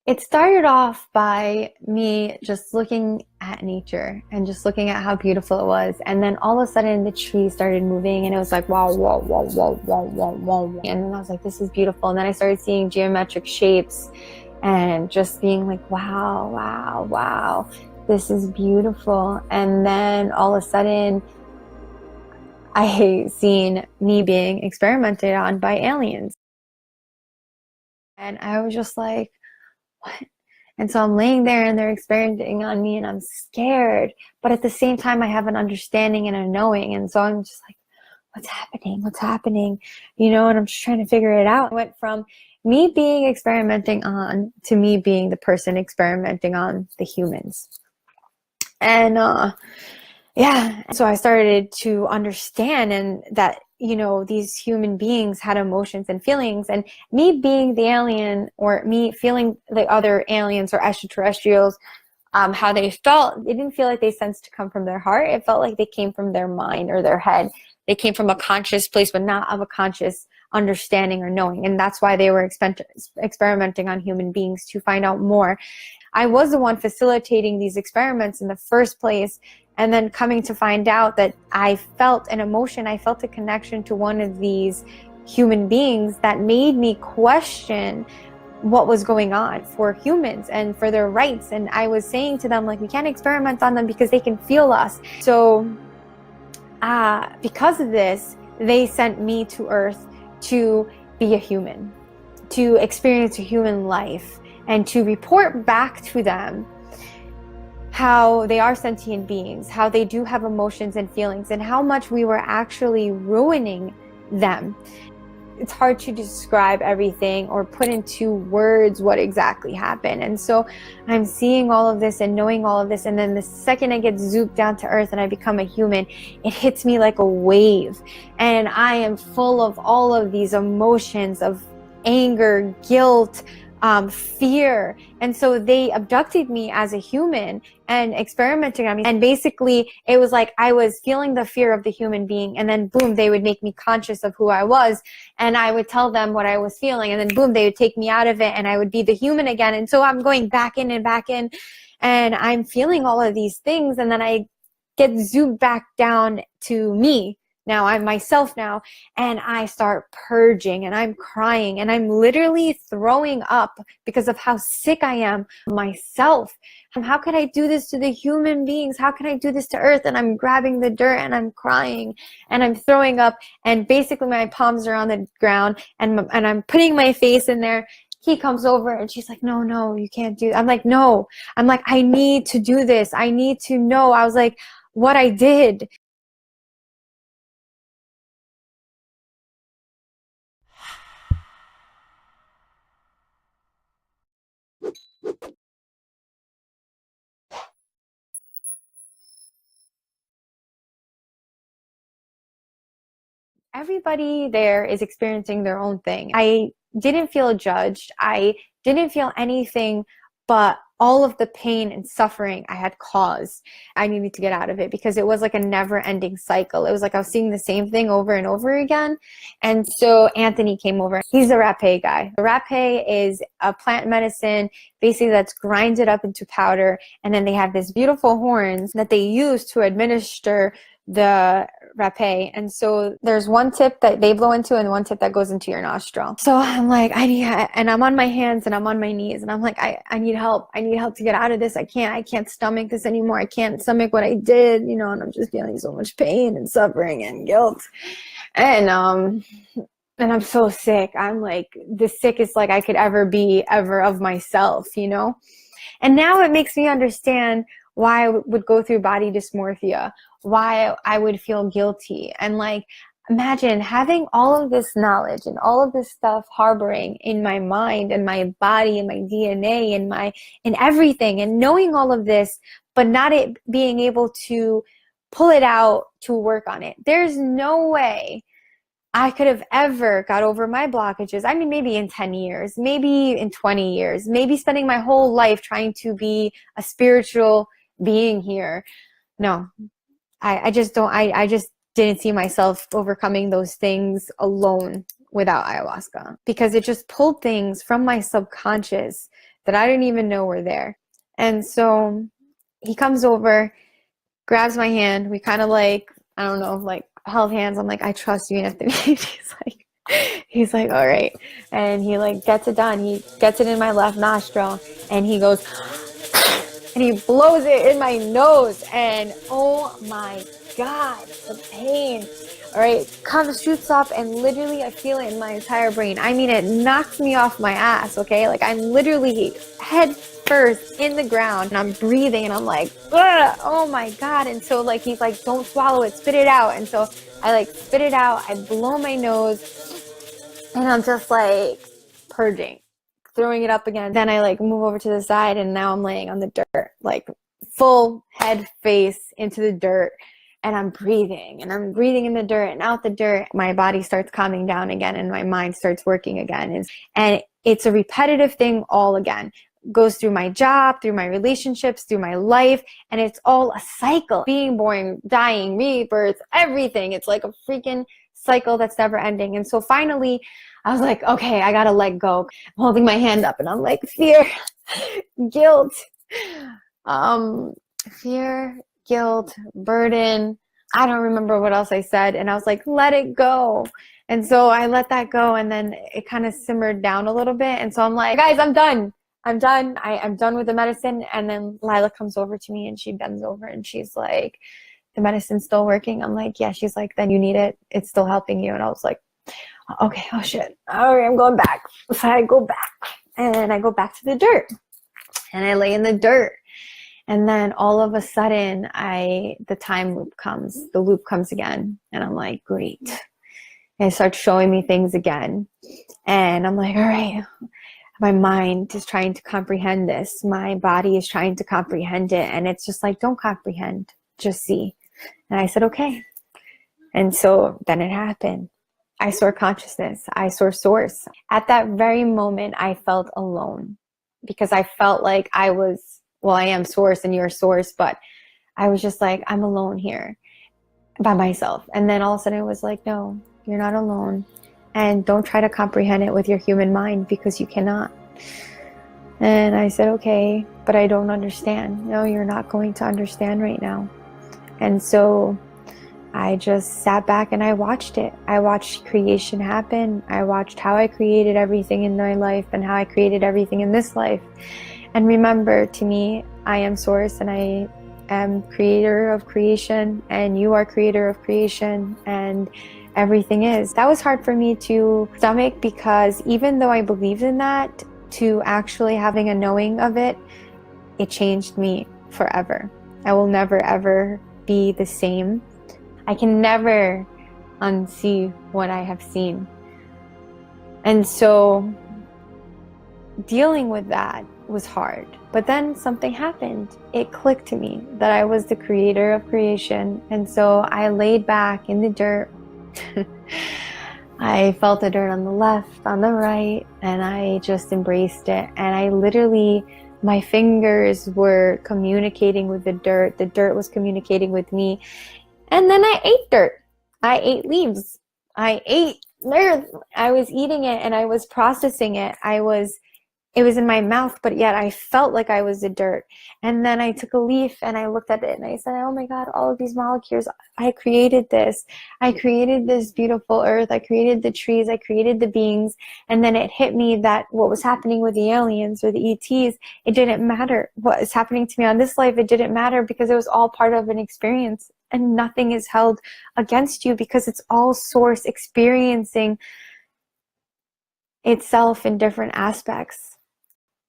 It started off by me just looking at nature and just looking at how beautiful it was. And then all of a sudden the trees started moving and it was like, wow, wow, wow, wow, wow, wow, wow. And then I was like, this is beautiful. And then I started seeing geometric shapes and just being like, wow, wow, wow, this is beautiful. And then all of a sudden I seen me being experimented on by aliens. And I was just like, what? And so I'm laying there and they're experimenting on me and I'm scared. But at the same time, I have an understanding and a knowing. And so I'm just like, what's happening? What's happening? You know, and I'm just trying to figure it out. I went from me being experimenting on to me being the person experimenting on the humans. And yeah, so I started to understand and that, you know, these human beings had emotions and feelings, and me being the alien or me feeling the other aliens or extraterrestrials, how they felt, it didn't feel like they sensed to come from their heart. It felt like they came from their mind or their head. They came from a conscious place, but not of a conscious understanding or knowing. And that's why they were experimenting on human beings to find out more. I was the one facilitating these experiments in the first place. And then coming to find out that I felt an emotion, I felt a connection to one of these human beings that made me question what was going on for humans and for their rights. And I was saying to them, like, we can't experiment on them because they can feel us. So because of this, they sent me to Earth to be a human, to experience a human life, and to report back to them how they are sentient beings, how they do have emotions and feelings, and how much we were actually ruining them. It's hard to describe everything or put into words what exactly happened. And so I'm seeing all of this and knowing all of this, and then the second I get zooped down to Earth and I become a human, it hits me like a wave. And I am full of all of these emotions of anger, guilt, fear. And so they abducted me as a human and experimenting on me. And basically it was like I was feeling the fear of the human being, and then boom, they would make me conscious of who I was, and I would tell them what I was feeling, and then boom, they would take me out of it and I would be the human again. And so I'm going back in and back in, and I'm feeling all of these things, and then I get zoomed back down to me. Now I'm myself now, and I start purging and I'm crying and I'm literally throwing up because of how sick I am myself. How could I do this to the human beings? How can I do this to Earth? And I'm grabbing the dirt and I'm crying and I'm throwing up, and basically my palms are on the ground and I'm putting my face in there. He comes over and she's like, no, you can't do it. I'm like, no. I'm like, I need to do this. I need to know. I was like, what I did. Everybody there is experiencing their own thing. I didn't feel judged. I didn't feel anything but all of the pain and suffering I had caused. I needed to get out of it because it was like a never-ending cycle. It was like I was seeing the same thing over and over again. And so Anthony came over. He's a rapé guy. The rapé is a plant medicine basically that's grinded up into powder, and then they have these beautiful horns that they use to administer the rapé. And so there's one tip that they blow into and one tip that goes into your nostril. So I'm like, and I'm on my hands and I'm on my knees and I'm like, I need help. I need help to get out of this. I can't stomach this anymore. I can't stomach what I did, you know, and I'm just feeling so much pain and suffering and guilt. And I'm so sick. I'm like the sickest like I could ever be ever of myself, you know? And now it makes me understand why I would go through body dysmorphia, why I would feel guilty. And like, imagine having all of this knowledge and all of this stuff harboring in my mind and my body and my DNA and in everything, and knowing all of this, but not it being able to pull it out to work on it. There's no way I could have ever got over my blockages. I mean, maybe in 10 years, maybe in 20 years, maybe spending my whole life trying to be a spiritual being here. No, I just don't, I just didn't see myself overcoming those things alone without ayahuasca, because it just pulled things from my subconscious that I didn't even know were there. And so he comes over, grabs my hand. We kind of like, I don't know, like held hands. I'm like, I trust you, Anthony. He's like, all right. And he like gets it done. He gets it in my left nostril and he goes, and he blows it in my nose. And oh my God, the pain. All right, shoots up, and literally I feel it in my entire brain. I mean, it knocks me off my ass, okay? Like I'm literally head first in the ground, and I'm breathing, and I'm like, ugh, oh my God. And so like, he's like, don't swallow it, spit it out. And so I like spit it out, I blow my nose, and I'm just like purging, throwing it up again. Then I like move over to the side, and now I'm laying on the dirt, like full head face into the dirt. And I'm breathing in the dirt and out the dirt. My body starts calming down again, and my mind starts working again. And it's a repetitive thing all again. Goes through my job, through my relationships, through my life, and it's all a cycle. Being born, dying, rebirth, everything. It's like a freaking cycle that's never ending. And so finally, I was like, okay, I gotta let go. I'm holding my hand up, and I'm like, fear, guilt, fear, guilt, burden. I don't remember what else I said. And I was like, let it go. And so I let that go, and then it kind of simmered down a little bit. And so I'm like, guys, I'm done. I'm done with the medicine. And then Lila comes over to me, and she bends over, and she's like, the medicine's still working? I'm like, yeah. She's like, then you need it. It's still helping you. And I was like, okay, oh shit. All right, I'm going back. So I go back, and I go back to the dirt, and I lay in the dirt. And then all of a sudden, the time loop comes. The loop comes again. And I'm like, great. And it starts showing me things again. And I'm like, all right, my mind is trying to comprehend this. My body is trying to comprehend it. And it's just like, don't comprehend, just see. And I said, okay. And so then it happened. I saw consciousness. I saw source. At that very moment, I felt alone, because I felt like I am source and you're source, but I was just like, I'm alone here by myself. And then all of a sudden it was like, no, you're not alone. And don't try to comprehend it with your human mind, because you cannot. And I said, okay, but I don't understand. No, you're not going to understand right now. And so I just sat back and I watched it. I watched creation happen. I watched how I created everything in my life and how I created everything in this life. And remember, to me, I am source, and I am creator of creation, and you are creator of creation, and everything is. That was hard for me to stomach, because even though I believed in that, to actually having a knowing of it, it changed me forever. I will never, ever be the same. I can never unsee what I have seen. And so dealing with that was hard. But then something happened. It clicked to me that I was the creator of creation. And so I laid back in the dirt. I felt the dirt on the left, on the right, and I just embraced it. And I literally, my fingers were communicating with the dirt. The dirt was communicating with me. And then I ate dirt. I ate leaves. I ate earth. I was eating it, and I was processing it. It was in my mouth, but yet I felt like I was the dirt. And then I took a leaf and I looked at it and I said, oh my God, all of these molecules, I created this. I created this beautiful earth. I created the trees. I created the beings. And then it hit me that what was happening with the aliens or the ETs, it didn't matter. What is happening to me on this life, it didn't matter, because it was all part of an experience, and nothing is held against you, because it's all source experiencing itself in different aspects.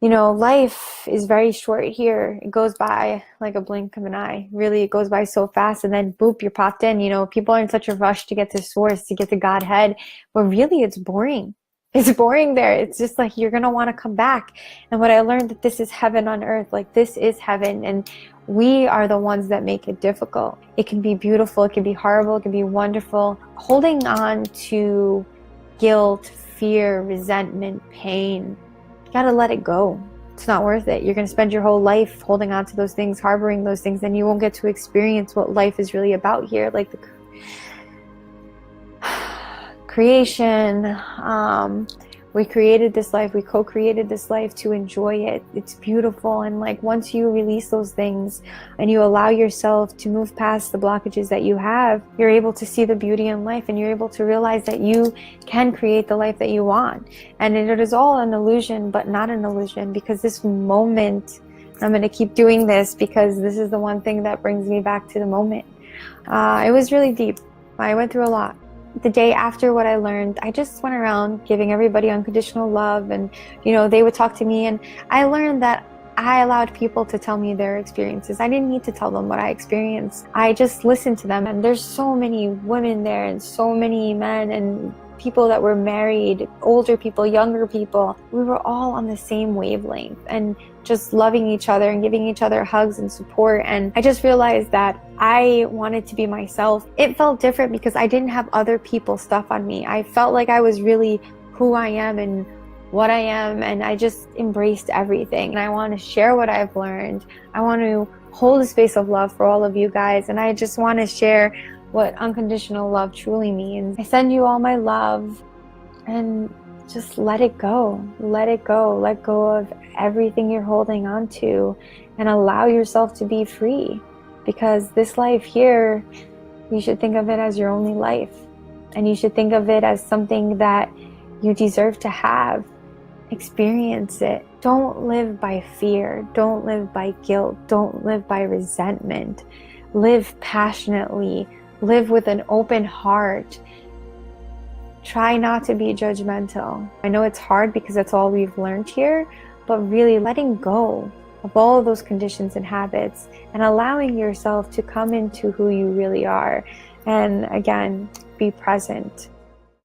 You know, life is very short here. It goes by like a blink of an eye. Really, it goes by so fast, and then boop, you're popped in. You know, people are in such a rush to get to source, to get to Godhead, but really it's boring. It's boring there. It's just like, you're going to want to come back. And what I learned, that this is heaven on earth. Like, this is heaven, and we are the ones that make it difficult. It can be beautiful. It can be horrible. It can be wonderful. Holding on to guilt, fear, resentment, pain, you gotta let it go. It's not worth it. You're gonna spend your whole life holding on to those things, harboring those things, and you won't get to experience what life is really about here, like the creation, We created this life, we co-created this life to enjoy it. It's beautiful. And like once you release those things and you allow yourself to move past the blockages that you have, you're able to see the beauty in life, and you're able to realize that you can create the life that you want. And it is all an illusion, but not an illusion, because this moment, I'm going to keep doing this because this is the one thing that brings me back to the moment. It was really deep. I went through a lot. The day after what I learned, I just went around giving everybody unconditional love, and they would talk to me, and I learned that I allowed people to tell me their experiences. I didn't need to tell them what I experienced. I just listened to them. And there's so many women there, and so many men, and people that were married, older people, younger people. We were all on the same wavelength and just loving each other and giving each other hugs and support. And I just realized that I wanted to be myself. It felt different because I didn't have other people's stuff on me. I felt like I was really who I am and what I am, and I just embraced everything. And I want to share what I've learned. I want to hold a space of love for all of you guys, and I just want to share what unconditional love truly means. I send you all my love, and just let it go. Let it go. Let go of everything you're holding on to and allow yourself to be free, because this life here, you should think of it as your only life, and you should think of it as something that you deserve to have. Experience it. Don't live by fear. Don't live by guilt. Don't live by resentment. Live passionately. Live with an open heart. Try not to be judgmental. I know it's hard because that's all we've learned here, but really letting go of all of those conditions and habits and allowing yourself to come into who you really are. And again, be present.